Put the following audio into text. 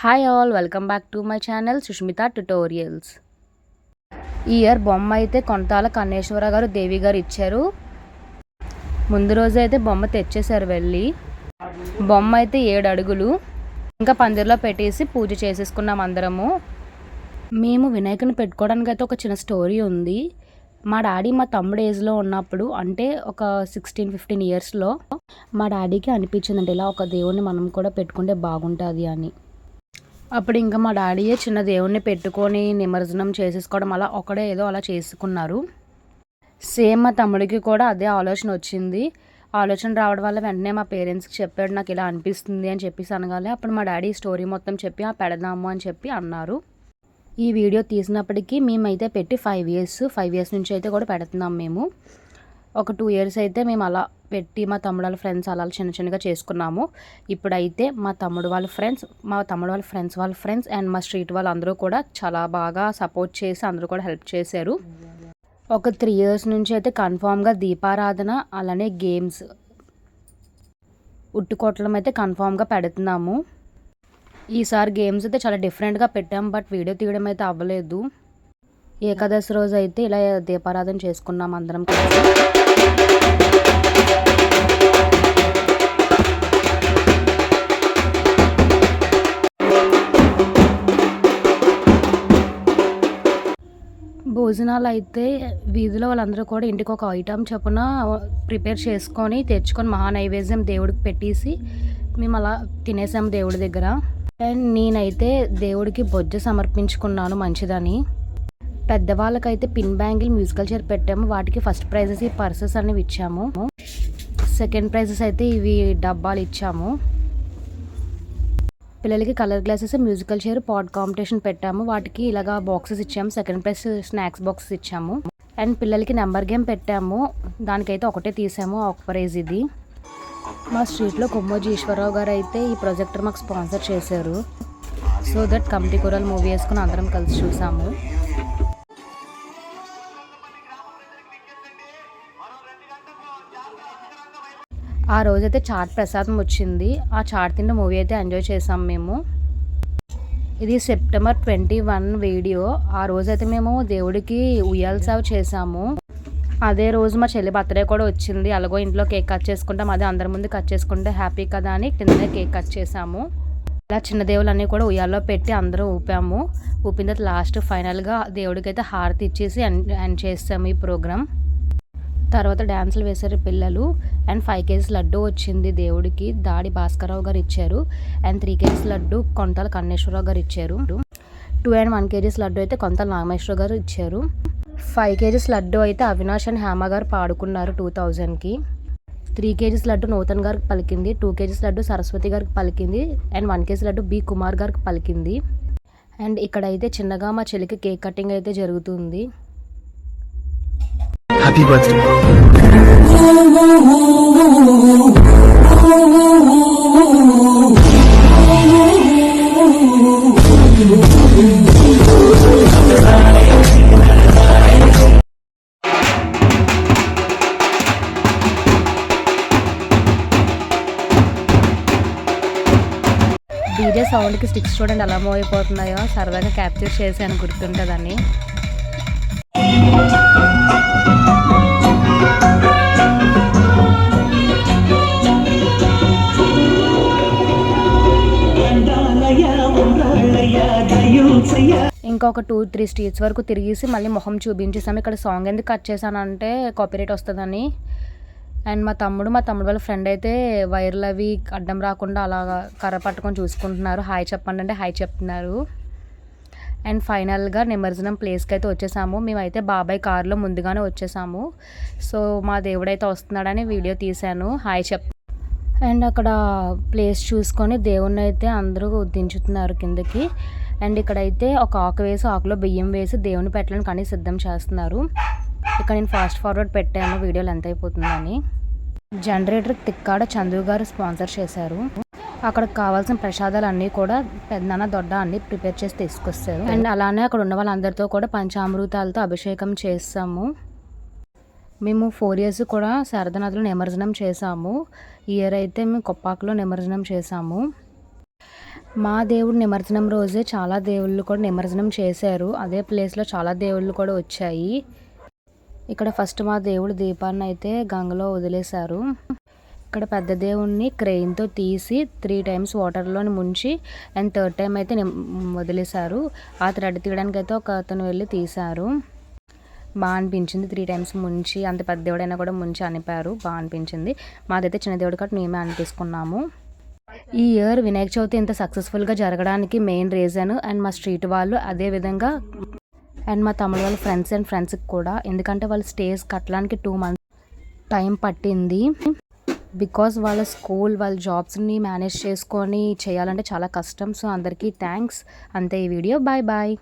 Hi all, welcome back to my channel Sushmita tutorials. ఈ year బొమ్మ అయితే కొంతాల కన్నేశ్వర గారు దేవి గారు ఇచ్చారు. ముందు రోజు అయితే బొమ్మ తెచ్చేసారు వెళ్ళి. బొమ్మ అయితే 7 అడుగులు. ఇంకా పందిరిలో పెట్టేసి పూజ చేసేసుకున్నాం అందరము. మేము వినాయకుని పెట్టుకోవడానికి అయితే ఒక చిన్న స్టోరీ ఉంది. మా డాడీ మా తమ్ముడు ఏజ్లో ఉన్నప్పుడు, అంటే ఒక 16-15 ఇయర్స్లో మా డాడీకి అనిపించిందంటే ఇలా ఒక దేవుణ్ణి మనం కూడా పెట్టుకుంటే బాగుంటుంది అని. అప్పుడు ఇంకా మా డాడీయే చిన్న దేవుణ్ణి పెట్టుకొని నిమజ్జనం చేసేసుకోవడం, అలా ఒకడే ఏదో అలా చేసుకున్నారు. సేమ్ మా తమ్ముడికి కూడా అదే ఆలోచన వచ్చింది. ఆలోచన రావడం వల్ల వెంటనే మా పేరెంట్స్కి చెప్పాడు, నాకు ఇలా అనిపిస్తుంది అని చెప్పేసి అనగానే అప్పుడు మా డాడీ స్టోరీ మొత్తం చెప్పి పెడదాము అని చెప్పి అన్నారు. ఈ వీడియో తీసినప్పటికీ మేమైతే పెట్టి 5 ఇయర్స్ నుంచి అయితే కూడా పెడుతున్నాం మేము. ఒక 2 ఇయర్స్ అయితే మేము అలా పెట్టి మా తమ్ముడు వాళ్ళ ఫ్రెండ్స్ అలా చిన్నగా చేసుకున్నాము. ఇప్పుడైతే మా తమ్ముడు వాళ్ళ ఫ్రెండ్స్ అండ్ మా స్ట్రీట్ వాళ్ళు అందరూ కూడా చాలా బాగా సపోర్ట్ చేసి అందరూ కూడా హెల్ప్ చేశారు. ఒక 3 ఇయర్స్ నుంచి అయితే కన్ఫామ్గా దీపారాధన అలానే గేమ్స్ ఉట్టుకోవటం అయితే కన్ఫామ్గా పెడుతున్నాము. ఈసారి గేమ్స్ అయితే చాలా డిఫరెంట్గా పెట్టాం, బట్ వీడియో తీయడం అయితే అవ్వలేదు. ఏకాదశి రోజు అయితే ఇలా దీపారాధన చేసుకున్నాం అందరం కలిసి. భోజనాలు అయితే వీధిలో వాళ్ళందరూ కూడా ఇంటికి ఒక ఐటమ్ చొప్పున ప్రిపేర్ చేసుకొని తెచ్చుకొని మహానైవేద్యం దేవుడికి పెట్టేసి మేము అలా తినేసాము దేవుడి దగ్గర. అండ్ నేనైతే దేవుడికి బొజ్జ సమర్పించుకున్నాను మంచిదని. పెద్దవాళ్ళకైతే పిన్ బ్యాంగిల్, మ్యూజికల్ చైర్ పెట్టాము. వాటికి ఫస్ట్ ప్రైజెస్ ఈ పర్సెస్ అనేవి ఇచ్చాము. సెకండ్ ప్రైజెస్ అయితే ఇవి డబ్బాలు ఇచ్చాము. పిల్లలకి కలర్ గ్లాసెస్, మ్యూజికల్ చైర్, పాట్ కాంపిటీషన్ పెట్టాము. వాటికి ఇలాగా బాక్సెస్ ఇచ్చాము. సెకండ్ ప్రైజ్ స్నాక్స్ బాక్సెస్ ఇచ్చాము. అండ్ పిల్లలకి నెంబర్ గేమ్ పెట్టాము. దానికైతే ఒకటే తీసాము, ఒక ప్రైజ్ ఇది. మా స్ట్రీట్లో కొమ్మోజీ ఈశ్వరరావు గారు అయితే ఈ ప్రాజెక్టర్ మాకు స్పాన్సర్ చేశారు. సో దట్ కమిటీ కూరలు మూవీ వేసుకుని అందరం కలిసి చూసాము. ఆ రోజైతే చాట్ ప్రసాదం వచ్చింది. ఆ చాట్ తింటే మూవీ అయితే ఎంజాయ్ చేసాం మేము. ఇది సెప్టెంబర్ 21 వీడియో. ఆ రోజైతే మేము దేవుడికి ఉయ్యాల సేవ చేసాము. అదే రోజు మా చెల్లి బర్త్డే కూడా వచ్చింది. అలాగో ఇంట్లో కేక్ కట్ చేసుకుంటాం, అదే అందరి ముందు కట్ చేసుకుంటే హ్యాపీ కదా అని కిందనే కేక్ కట్ చేసాము. ఇలా చిన్న దేవుళ్ళన్నీ కూడా ఉయ్యాల్లో పెట్టి అందరూ ఊపాము. ఊపిన తర్వాత లాస్ట్ ఫైనల్గా దేవుడికి అయితే హారతి ఇచ్చేసి ఎండ్ చేసాము ఈ ప్రోగ్రామ్. తర్వాత డ్యాన్సులు వేశారు పిల్లలు. అండ్ 5 kgs లడ్డు వచ్చింది దేవుడికి, దాడి భాస్కరరావు గారు ఇచ్చారు. అండ్ 3 kgs లడ్డు కొంతాల కన్నేశ్వరరావు గారు ఇచ్చారు. 2 and 1 kgs లడ్డు అయితే కొంతాల నాగమేశ్వర గారు ఇచ్చారు. 5 kgs లడ్డు అయితే అవినాష్ అండ్ హేమ గారు పాడుకున్నారు 2000కి. 3 kgs లడ్డు నూతన్ గారికి పలికింది. 2 kgs లడ్డు సరస్వతి గారికి పలికింది. And 1 kg laddu B Kumar గారికి పలికింది. అండ్ ఇక్కడైతే చిన్నగా మా చెల్లికి కేక్ కటింగ్ అయితే జరుగుతుంది. Happy birthday. డీజే సౌండ్కి స్టిక్స్ చూడండి ఎలా మూవ్ అయిపోతున్నాయో. సరదాగా క్యాప్చర్ చేశాను, గుర్తుంటుందని. ఇంకొక 2-3 స్ట్రీట్స్ వరకు తిరిగేసి మళ్ళీ మొహం చూపించేసాము. ఇక్కడ సాంగ్ ఎందుకు కట్ చేశానంటే కాపీరైట్ వస్తుందని. అండ్ మా తమ్ముడు వాళ్ళ ఫ్రెండ్ అయితే వైర్లు అవి అడ్డం రాకుండా అలా కర్ర పట్టుకొని చూసుకుంటున్నారు. హాయ్ చెప్పండి అంటే హాయ్ చెప్తున్నారు. అండ్ ఫైనల్గా నిమజ్జనం ప్లేస్కి అయితే వచ్చేసాము. మేమైతే బాబాయ్ కారులో ముందుగానే వచ్చేసాము. సో మా దేవుడైతే వస్తున్నాడని వీడియో తీశాను, హాయ్ అండ్ అక్కడ ప్లేస్ చూసుకొని దేవుణ్ణి అయితే అందరూ దించుతున్నారు కిందకి. అండ్ ఇక్కడైతే ఒక ఆకులో బియ్యం వేసి దేవుని పెట్టడానికి కానీ సిద్ధం చేస్తున్నారు. ఇక్కడ నేను ఫాస్ట్ ఫార్వర్డ్ పెట్టాను, వీడియోలు ఎంత అయిపోతుందని. జనరేటర్ తిక్కాడ చందు గారు స్పాన్సర్ చేశారు. అక్కడికి కావాల్సిన ప్రసాదాలు అన్నీ కూడా పెద్దనాన్న దొడ్డ అన్నీ ప్రిపేర్ చేసి తీసుకొస్తారు. అండ్ అలానే అక్కడ ఉన్న వాళ్ళందరితో కూడా పంచామృతాలతో అభిషేకం చేస్తాము. మేము 4 years కూడా శారదానదిలో నిమజ్జనం చేసాము. ఈ ఇయర్ అయితే మేము కొప్పాకలో నిమజ్జనం చేసాము. మా దేవుడు నిమజ్జనం రోజే చాలా దేవుళ్ళు కూడా నిమజ్జనం చేశారు. అదే ప్లేస్లో చాలా దేవుళ్ళు కూడా వచ్చాయి. ఇక్కడ ఫస్ట్ మా దేవుడు దీపాన్ని అయితే గంగలో వదిలేశారు. ఇక్కడ పెద్ద దేవుణ్ణి క్రెయిన్తో తీసి 3 టైమ్స్ వాటర్లోని ముంచి అండ్ 3rd టైం అయితే వదిలేశారు. ఆ థ్రెడ్ తీయడానికి అయితే ఒక అతను వెళ్ళి తీశారు. బాగా అనిపించింది. 3 టైమ్స్ ముంచి అంత పెద్ద దేవుడైనా కూడా ముంచి అనిపారు. బాగా అనిపించింది. మాదైతే చిన్న దేవుడు కాబట్టి మేమే అనిపించుకున్నాము. ఈ ఇయర్ వినాయక చవితి ఇంత సక్సెస్ఫుల్గా జరగడానికి మెయిన్ రీజన్ అండ్ మా స్ట్రీట్ వాళ్ళు, అదేవిధంగా అండ్ మా తమ్ముడు వాళ్ళ ఫ్రెండ్స్కి కూడా, ఎందుకంటే వాళ్ళు స్టేజ్ కట్టడానికి 2 months టైం పట్టింది. బికాజ్ వాళ్ళ స్కూల్ వాళ్ళ జాబ్స్ని మేనేజ్ చేసుకొని చేయాలంటే చాలా కష్టం. సో అందరికీ థ్యాంక్స్. అంతే ఈ వీడియో. Bye bye.